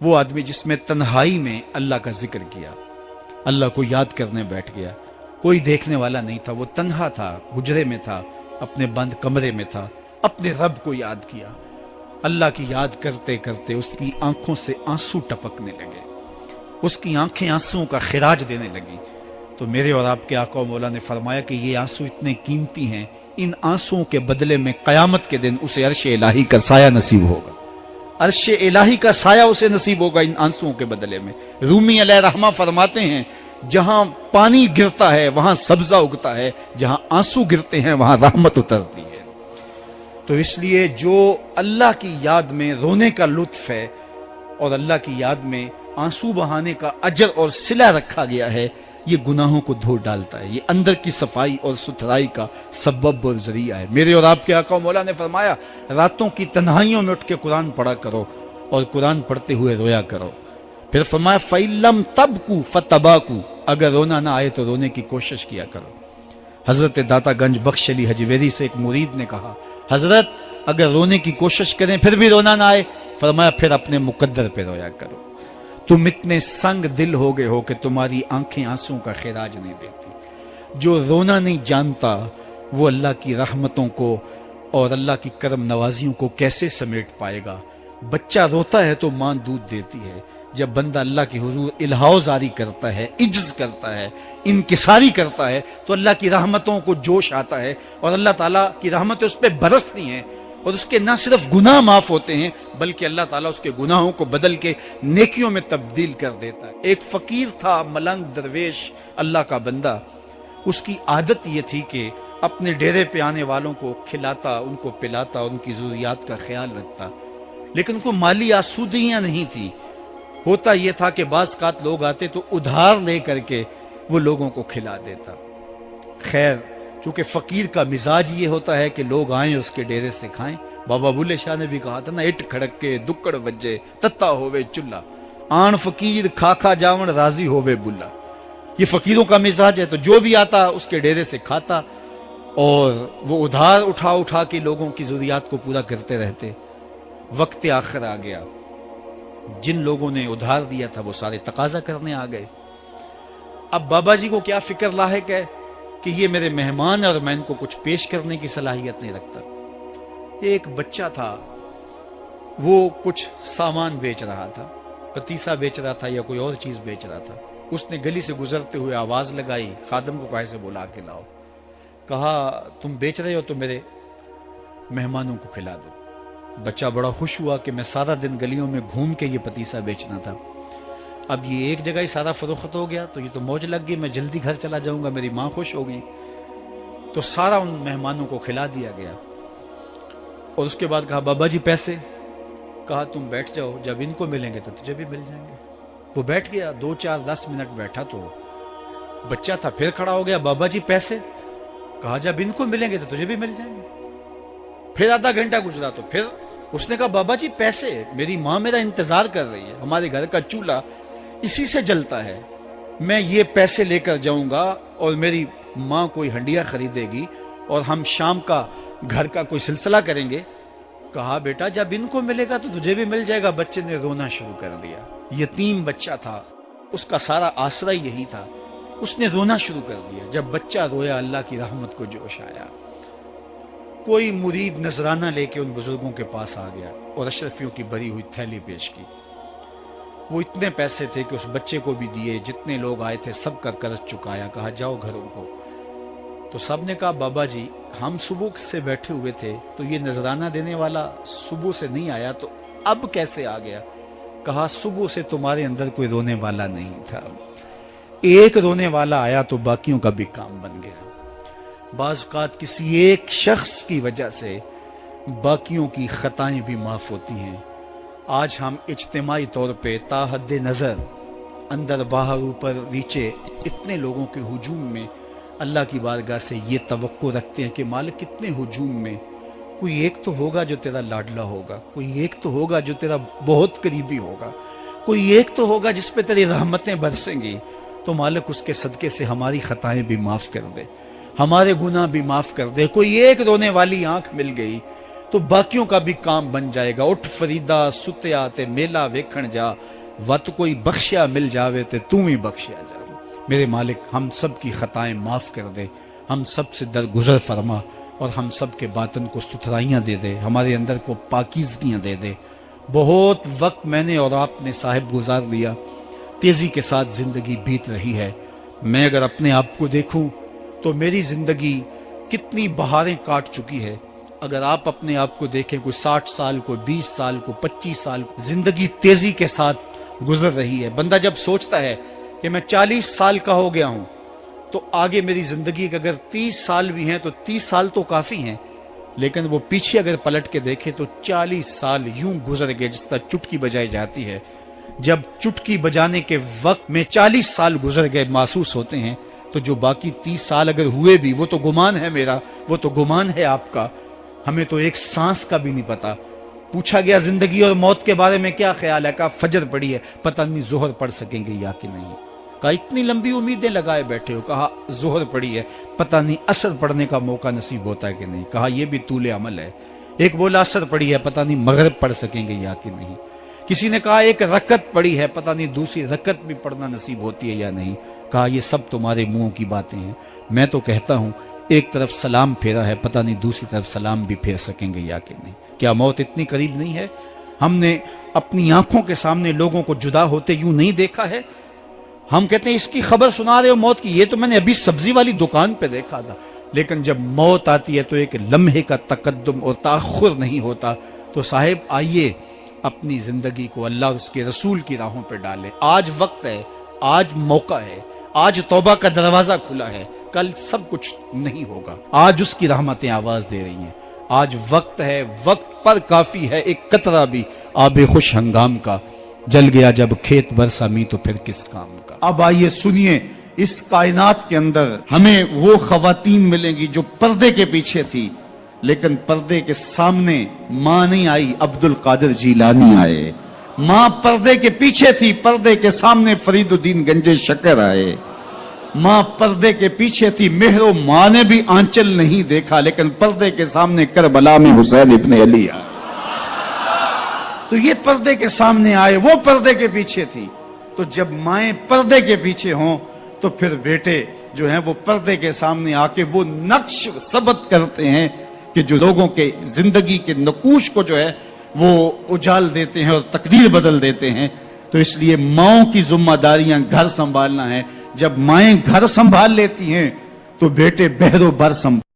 وہ آدمی جس میں تنہائی میں اللہ کا ذکر کیا، اللہ کو یاد کرنے بیٹھ گیا، کوئی دیکھنے والا نہیں تھا، وہ تنہا تھا، حجرے میں تھا، اپنے بند کمرے میں تھا، اپنے رب کو یاد کیا۔ اللہ کی یاد کرتے کرتے اس کی آنکھوں سے آنسو ٹپکنے لگے، اس کی آنکھیں آنسوؤں کا خراج دینے لگی۔ تو میرے اور آپ کے آقا و مولا نے فرمایا کہ یہ آنسو اتنے قیمتی ہیں، ان آنسوؤں کے بدلے میں قیامت کے دن اسے عرش الہی کا سایہ نصیب ہوگا، عرش الہی کا سایہ اسے نصیب ہوگا ان آنسوؤں کے بدلے میں۔ رومی علیہ رحمہ فرماتے ہیں جہاں پانی گرتا ہے وہاں سبزہ اگتا ہے، جہاں آنسو گرتے ہیں وہاں رحمت اترتی ہے۔ تو اس لیے جو اللہ کی یاد میں رونے کا لطف ہے اور اللہ کی یاد میں آنسو بہانے کا اجر اور صلہ رکھا گیا ہے، یہ گناہوں کو دھو ڈالتا ہے، یہ اندر کی صفائی اور ستھرائی کا سبب اور ذریعہ ہے۔ میرے اور آپ کے آقا و مولا نے فرمایا راتوں کی تنہائیوں میں اٹھ کے قرآن پڑھا کرو اور قرآن پڑھتے ہوئے رویا کرو۔ پھر فرمایا فَإِلَّمْ تَبْكُوا فَتَبَاكُوا، اگر رونا نہ آئے تو رونے کی کوشش کیا کرو۔ حضرت داتا گنج بخش علی حجویری سے ایک مرید نے کہا حضرت اگر رونے کی کوشش کریں پھر بھی رونا نہ آئے، فرمایا پھر اپنے مقدر پہ رویا کرو۔ تم اتنے سنگ دل ہو گئے ہو کہ تمہاری آنکھیں آنسوں کا خراج نہیں دیتی۔ جو رونا نہیں جانتا وہ اللہ کی رحمتوں کو اور اللہ کی کرم نوازیوں کو کیسے سمیٹ پائے گا؟ بچہ روتا ہے تو ماں دودھ دیتی ہے، جب بندہ اللہ کے حضور الہاؤ زاری کرتا ہے، عجز کرتا ہے، انکساری کرتا ہے تو اللہ کی رحمتوں کو جوش آتا ہے اور اللہ تعالیٰ کی رحمتیں اس پہ برستی ہیں، اور اس کے نہ صرف گناہ معاف ہوتے ہیں بلکہ اللہ تعالیٰ اس کے گناہوں کو بدل کے نیکیوں میں تبدیل کر دیتا ہے۔ ایک فقیر تھا، ملنگ درویش، اللہ کا بندہ، اس کی عادت یہ تھی کہ اپنے ڈیرے پہ آنے والوں کو کھلاتا، ان کو پلاتا، ان کی ضروریات کا خیال رکھتا، لیکن ان کو مالی آسودگیاں نہیں تھی۔ ہوتا یہ تھا کہ بعض اوقات لوگ آتے تو ادھار لے کر کے وہ لوگوں کو کھلا دیتا۔ خیر چونکہ فقیر کا مزاج یہ ہوتا ہے کہ لوگ آئیں اس کے ڈیرے سے کھائیں، بابا بلے شاہ نے بھی کہا تھا نا، اٹ کھڑک کے دکڑ بجے تتا ہووے چلا، آن فقیر کھا کھا جاون راضی ہووے بلا۔ یہ فقیروں کا مزاج ہے، تو جو بھی آتا اس کے ڈیرے سے کھاتا اور وہ ادھار اٹھا اٹھا کے لوگوں کی ضروریات کو پورا کرتے رہتے۔ وقت آخر آ گیا، جن لوگوں نے ادھار دیا تھا وہ سارے تقاضا کرنے آ گئے۔ اب بابا جی کو کیا فکر لاحق ہے کہ یہ میرے مہمان اور میں ان کو کچھ پیش کرنے کی صلاحیت نہیں رکھتا۔ ایک بچہ تھا، وہ کچھ سامان بیچ رہا تھا، پتیسا بیچ رہا تھا یا کوئی اور چیز بیچ رہا تھا۔ اس نے گلی سے گزرتے ہوئے آواز لگائی، خادم کو کہا سے بلا کے لاؤ، کہا تم بیچ رہے ہو تو میرے مہمانوں کو کھلا دو۔ بچہ بڑا خوش ہوا کہ میں سارا دن گلیوں میں گھوم کے یہ پتیسا بیچنا تھا، اب یہ ایک جگہ ہی سارا فروخت ہو گیا تو یہ تو موج لگ گئی، میں جلدی گھر چلا جاؤں گا، میری ماں خوش ہوگی۔ تو سارا ان مہمانوں کو کھلا دیا گیا اور اس کے بعد کہا بابا جی پیسے؟ کہا تم بیٹھ جاؤ، جب ان کو ملیں گے تو تجھے بھی مل جائیں گے۔ وہ بیٹھ گیا، 2 4 10 منٹ بیٹھا تو بچہ تھا، پھر کھڑا ہو گیا، بابا جی پیسے؟ کہا جب ان کو ملیں گے تو تجھے بھی مل جائیں گے۔ پھر آدھا گھنٹہ گزرا تو پھر اس نے کہا بابا جی پیسے؟ میری ماں میرا انتظار کر رہی ہے، ہمارے گھر کا چولہا اسی سے جلتا ہے، میں یہ پیسے لے کر جاؤں گا اور میری ماں کوئی ہنڈیا خریدے گی اور ہم شام کا گھر کا کوئی سلسلہ کریں گے۔ کہا بیٹا جب ان کو ملے گا تو تجھے بھی مل جائے گا۔ بچے نے رونا شروع کر دیا، یتیم بچہ تھا، اس کا سارا آسرا یہی تھا، اس نے رونا شروع کر دیا۔ جب بچہ رویا اللہ کی رحمت کو جوش آیا، کوئی مرید نذرانہ لے کے ان بزرگوں کے پاس آ گیا اور اشرفیوں کی بھری ہوئی تھیلی پیش کی۔ وہ اتنے پیسے تھے کہ اس بچے کو بھی دیے، جتنے لوگ آئے تھے سب کا قرض چکایا، کہا جاؤ گھروں کو۔ تو سب نے کہا بابا جی ہم صبح سے بیٹھے ہوئے تھے تو یہ نذرانہ دینے والا صبح سے نہیں آیا تو اب کیسے آ گیا؟ کہا صبح سے تمہارے اندر کوئی رونے والا نہیں تھا، ایک رونے والا آیا تو باقیوں کا بھی کام بن گیا۔ بعض اوقات کسی ایک شخص کی وجہ سے باقیوں کی خطائیں بھی معاف ہوتی ہیں۔ آج ہم اجتماعی طور پہ تا حد نظر اندر باہر اوپر نیچے اتنے لوگوں کے ہجوم میں اللہ کی بارگاہ سے یہ توقع رکھتے ہیں کہ مالک کتنے ہجوم میں کوئی ایک تو ہوگا جو تیرا لاڈلا ہوگا، کوئی ایک تو ہوگا جو تیرا بہت قریبی ہوگا، کوئی ایک تو ہوگا جس پہ تیری رحمتیں برسیں گی۔ تو مالک اس کے صدقے سے ہماری خطائیں بھی معاف کر دے، ہمارے گناہ بھی معاف کر دے۔ کوئی ایک رونے والی آنکھ مل گئی تو باقیوں کا بھی کام بن جائے گا۔ اٹھ فریدا ستیا تے میلا ویکھن جا، وت کوئی بخشیا مل جاوے تے تو ہی بخشیا جا۔ میرے مالک ہم سب کی خطائیں معاف کر دے، ہم سب سے درگزر فرما، اور ہم سب کے باطن کو ستھرائیاں دے دے، ہمارے اندر کو پاکیزگیاں دے دے۔ بہت وقت میں نے اور آپ نے صاحب گزار لیا، تیزی کے ساتھ زندگی بیت رہی ہے۔ میں اگر اپنے آپ کو دیکھوں تو میری زندگی کتنی بہاریں کاٹ چکی ہے۔ اگر آپ اپنے آپ کو دیکھیں، کوئی 60 سال، کوئی 20 سال، کوئی 25 سال، زندگی تیزی کے ساتھ گزر رہی ہے۔ بندہ جب سوچتا ہے کہ میں 40 سال کا ہو گیا ہوں تو آگے میری زندگی کے اگر 30 سال بھی ہیں تو 30 سال تو کافی ہیں، لیکن وہ پیچھے اگر پلٹ کے دیکھے تو 40 سال یوں گزر گئے جس طرح چٹکی بجائی جاتی ہے۔ جب چٹکی بجانے کے وقت میں 40 سال گزر گئے محسوس ہوتے ہیں، تو جو باقی 30 سال اگر ہوئے بھی، وہ تو گمان ہے میرا، وہ تو گمان ہے آپ کا، ہمیں تو ایک سانس کا بھی نہیں پتا۔ پوچھا گیا زندگی اور موت کے بارے میں کیا خیال ہے؟ کہا فجر پڑی ہے، پتہ نہیں ظہر پڑھ سکیں گے یا کہ نہیں۔ کہا اتنی لمبی امیدیں لگائے بیٹھے ہو، کہا ظہر پڑی ہے، پتہ نہیں عصر پڑھنے کا موقع نصیب ہوتا ہے کہ نہیں۔ کہا یہ بھی طول عمل ہے۔ ایک بولا عصر پڑی ہے، پتہ نہیں مغرب پڑھ سکیں گے یا کہ نہیں۔ کسی نے کہا ایک رکعت پڑی ہے، پتہ نہیں دوسری رکعت بھی پڑھنا نصیب ہوتی ہے یا نہیں۔ کہا یہ سب تمہارے منہوں کی باتیں ہیں، میں تو کہتا ہوں ایک طرف سلام پھیرا ہے، پتہ نہیں دوسری طرف سلام بھی پھیر سکیں گے یا کہ نہیں۔ کیا موت اتنی قریب نہیں ہے؟ ہم نے اپنی آنکھوں کے سامنے لوگوں کو جدا ہوتے یوں نہیں دیکھا ہے؟ ہم کہتے ہیں اس کی خبر سنا رہے ہو موت کی، یہ تو میں نے ابھی سبزی والی دکان پہ دیکھا تھا۔ لیکن جب موت آتی ہے تو ایک لمحے کا تقدم اور تاخر نہیں ہوتا۔ تو صاحب آئیے اپنی زندگی کو اللہ اور اس کے رسول کی راہوں پہ ڈالیں۔ آج وقت ہے، آج موقع ہے، آج توبہ کا دروازہ کھلا ہے، کل سب کچھ نہیں ہوگا۔ آج اس کی رحمتیں آواز دے رہی ہیں۔ آج وقت ہے، وقت پر کافی ہے ایک قطرہ بھی آب خوش ہنگام کا، جل گیا جب کھیت برسا می تو پھر کس کام کا۔ اب آئیے سنیے، اس کائنات کے اندر ہمیں وہ خواتین ملیں گی جو پردے کے پیچھے تھی، لیکن پردے کے سامنے ماں نہیں آئی، عبد القادر جیلانی آئے۔ ماں پردے کے پیچھے تھی، پردے کے سامنے فرید الدین گنج شکر آئے۔ ماں پردے کے پیچھے تھی، مہر و ماں نے بھی آنچل نہیں دیکھا، لیکن پردے کے سامنے کربلا میں حسین ابن علی آئے۔ تو یہ پردے کے سامنے آئے، وہ پردے کے پیچھے تھی۔ تو جب مائیں پردے کے پیچھے ہوں تو پھر بیٹے جو ہیں وہ پردے کے سامنے آ کے وہ نقش ثبت کرتے ہیں کہ جو لوگوں کے زندگی کے نقوش کو جو ہے وہ اجال دیتے ہیں اور تقدیر بدل دیتے ہیں۔ تو اس لیے ماؤں کی ذمہ داریاں گھر سنبھالنا ہے۔ جب مائیں گھر سنبھال لیتی ہیں تو بیٹے بہر و بر سنبھال